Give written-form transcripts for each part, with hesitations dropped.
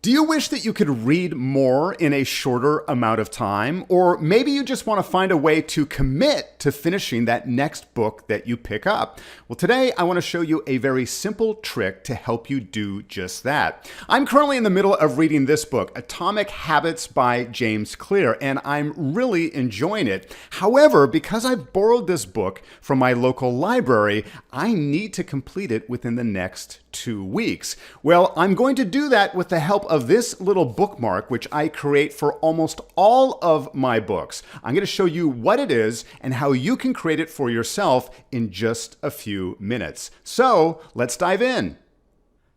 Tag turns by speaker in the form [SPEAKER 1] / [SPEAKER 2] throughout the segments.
[SPEAKER 1] Do you wish that you could read more in a shorter amount of time? Or maybe you just want to find a way to commit to finishing that next book that you pick up. Well, today I want to show you a very simple trick to help you do just that. I'm currently in the middle of reading this book, Atomic Habits by James Clear, and I'm really enjoying it. However, because I've borrowed this book from my local library, I need to complete it within the next 2 weeks. Well, I'm going to do that with the help of this little bookmark, which I create for almost all of my books. I'm going to show you what it is and how you can create it for yourself in just a few minutes. So let's dive in.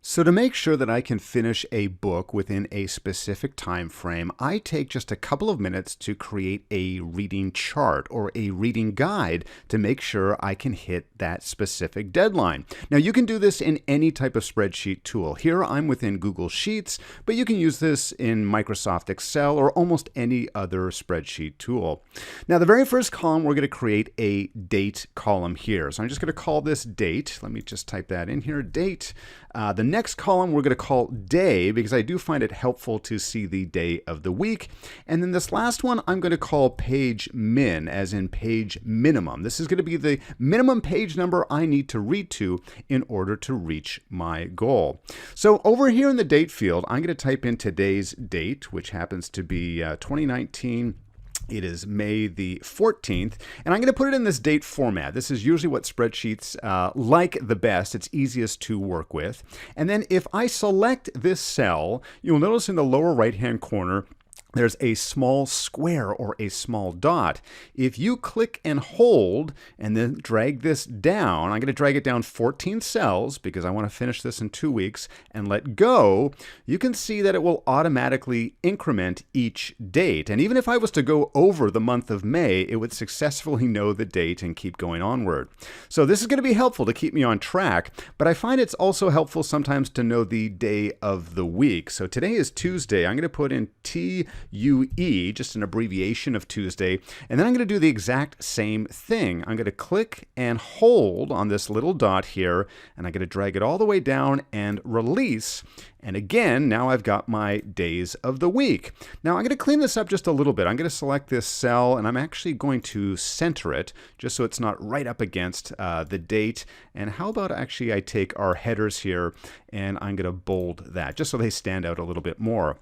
[SPEAKER 1] So to make sure that I can finish a book within a specific time frame, I take just a couple of minutes to create a reading chart or a reading guide to make sure I can hit that specific deadline. Now you can do this in any type of spreadsheet tool. Here I'm within Google Sheets, but you can use this in Microsoft Excel or almost any other spreadsheet tool. Now the very first column, we're going to create a date column here. So I'm just going to call this date. Let me just type that in here, date. The next column we're going to call day because I do find it helpful to see the day of the week. And then this last one I'm going to call page min, as in page minimum. This is going to be the minimum page number I need to read to in order to reach my goal. So over here in the date field, I'm going to type in today's date, which happens to be 2019. It is May the 14th, and I'm going to put it in this date format. This is usually what spreadsheets like the best. It's easiest to work with. And then if I select this cell, you'll notice in the lower right-hand corner, there's a small square or a small dot. If you click and hold and then drag this down, I'm going to drag it down 14 cells because I want to finish this in 2 weeks, and let go, you can see that it will automatically increment each date. And even if I was to go over the month of May, it would successfully know the date and keep going onward. So this is going to be helpful to keep me on track, but I find it's also helpful sometimes to know the day of the week. So today is Tuesday. I'm going to put in TUE, just an abbreviation of Tuesday, and then I'm going to do the exact same thing. I'm going to click and hold on this little dot here, and I'm going to drag it all the way down and release. And again, now I've got my days of the week. Now I'm going to clean this up just a little bit. I'm going to select this cell, and I'm actually going to center it just so it's not right up against the date. And how about actually I take our headers here, and I'm going to bold that just so they stand out a little bit more.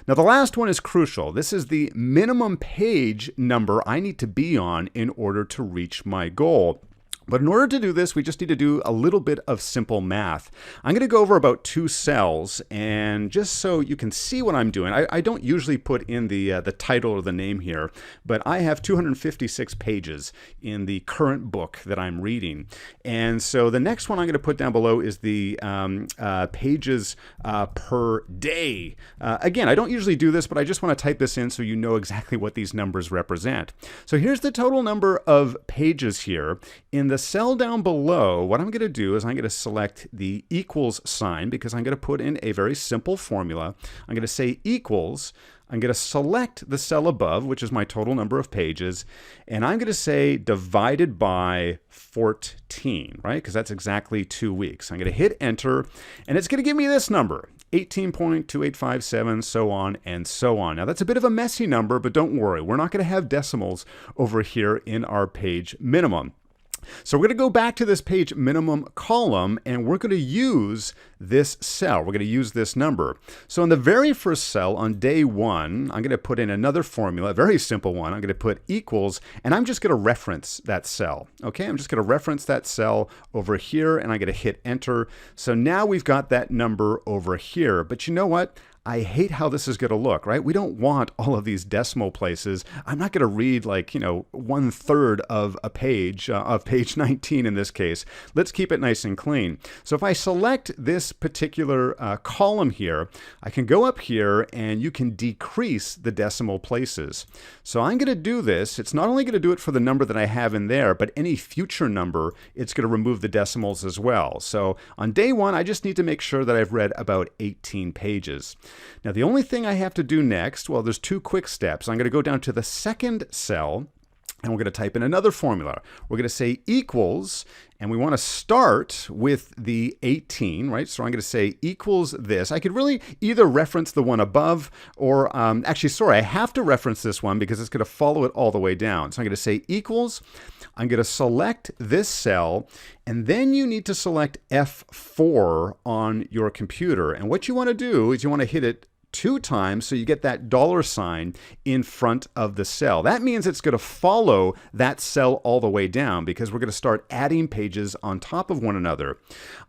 [SPEAKER 1] Now the last one is crucial. This is the minimum page number I need to be on in order to reach my goal. But in order to do this, we just need to do a little bit of simple math. I'm going to go over about 2 cells, and just so you can see what I'm doing, I don't usually put in the title or the name here, but I have 256 pages in the current book that I'm reading. And so the next one I'm going to put down below is the pages per day. Again, I don't usually do this, but I just want to type this in so you know exactly what these numbers represent. So here's the total number of pages here. In the cell down below, what I'm going to do is I'm going to select the equals sign because I'm going to put in a very simple formula. I'm going to say equals. I'm going to select the cell above, which is my total number of pages, and I'm going to say divided by 14, right? Because that's exactly 2 weeks. I'm going to hit enter, and it's going to give me this number, 18.2857, so on and so on. Now that's a bit of a messy number, but don't worry. We're not going to have decimals over here in our page minimum. So we're going to go back to this page minimum column, and we're going to use this cell. We're going to use this number. So in the very first cell on day 1, I'm going to put in another formula, a very simple one. I'm going to put equals, and I'm just going to reference that cell. Okay, I'm just going to reference that cell over here, and I'm going to hit enter. So now we've got that number over here. But you know what? I hate how this is going to look, right? We don't want all of these decimal places. I'm not going to read like, 1/3 of a page, of page 19 in this case. Let's keep it nice and clean. So if I select this particular column here, I can go up here and you can decrease the decimal places. So I'm going to do this. It's not only going to do it for the number that I have in there, but any future number, it's going to remove the decimals as well. So on day 1, I just need to make sure that I've read about 18 pages. Now the only thing I have to do next, well, there's 2 quick steps. I'm going to go down to the second cell, And we're going to type in another formula. We're going to say equals, and we want to start with the 18, right? So I'm going to say equals this. I could really either reference the one above or, actually, sorry, I have to reference this one because it's going to follow it all the way down. So I'm going to say equals. I'm going to select this cell, and then you need to select F4 on your computer. And what you want to do is you want to hit it 2 times so you get that $ in front of the cell. That means it's going to follow that cell all the way down because we're going to start adding pages on top of one another.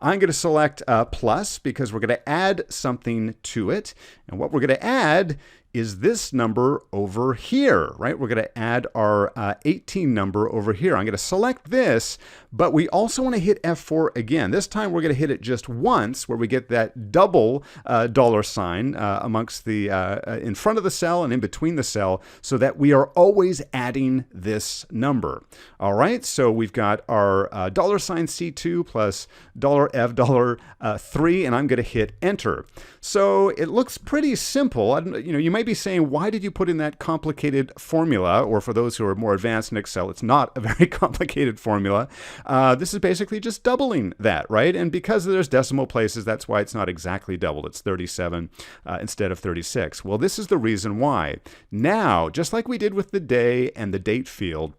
[SPEAKER 1] I'm going to select plus because we're going to add something to it. And what we're going to add is this number over here, right? We're going to add our 18 number over here. I'm going to select this, but we also want to hit F4 again. This time we're going to hit it just once where we get that double $ amongst the, in front of the cell and in between the cell so that we are always adding this number. All right, so we've got our $C2 plus $F$3, and I'm going to hit enter. So it looks pretty simple. You might be saying, why did you put in that complicated formula? Or for those who are more advanced in Excel, it's not a very complicated formula. This is basically just doubling that, right? And because there's decimal places, that's why it's not exactly doubled. It's 37 instead of 36. Well, this is the reason why. Now, just like we did with the day and the date field,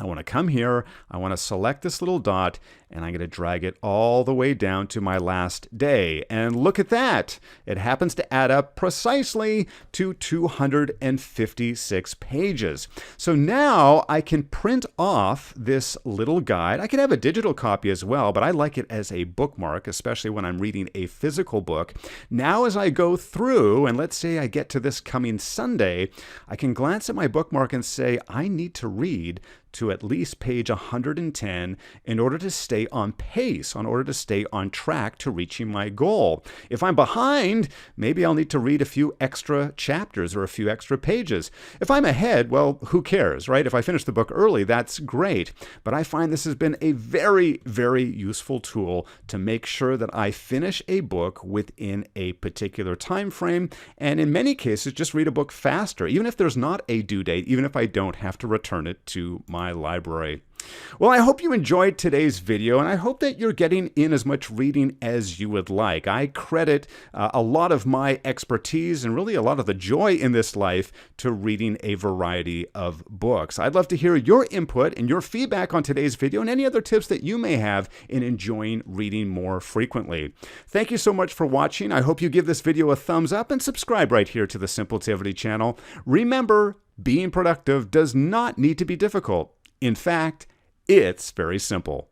[SPEAKER 1] I want to come here, I want to select this little dot, and I'm going to drag it all the way down to my last day. And look at that. It happens to add up precisely to 256 pages. So now I can print off this little guide. I could have a digital copy as well, but I like it as a bookmark, especially when I'm reading a physical book. Now as I go through, and let's say I get to this coming Sunday, I can glance at my bookmark and say, I need to read to at least page 110 in order to stay on pace, in order to stay on track to reaching my goal. If I'm behind, maybe I'll need to read a few extra chapters or a few extra pages. If I'm ahead, well, who cares, right? If I finish the book early, that's great. But I find this has been a very, very useful tool to make sure that I finish a book within a particular time frame, and in many cases, just read a book faster, even if there's not a due date, even if I don't have to return it to my library. Well, I hope you enjoyed today's video, and I hope that you're getting in as much reading as you would like. I credit a lot of my expertise and really a lot of the joy in this life to reading a variety of books. I'd love to hear your input and your feedback on today's video and any other tips that you may have in enjoying reading more frequently. Thank you so much for watching. I hope you give this video a thumbs up and subscribe right here to the Simpletivity channel. Remember, being productive does not need to be difficult. In fact, it's very simple.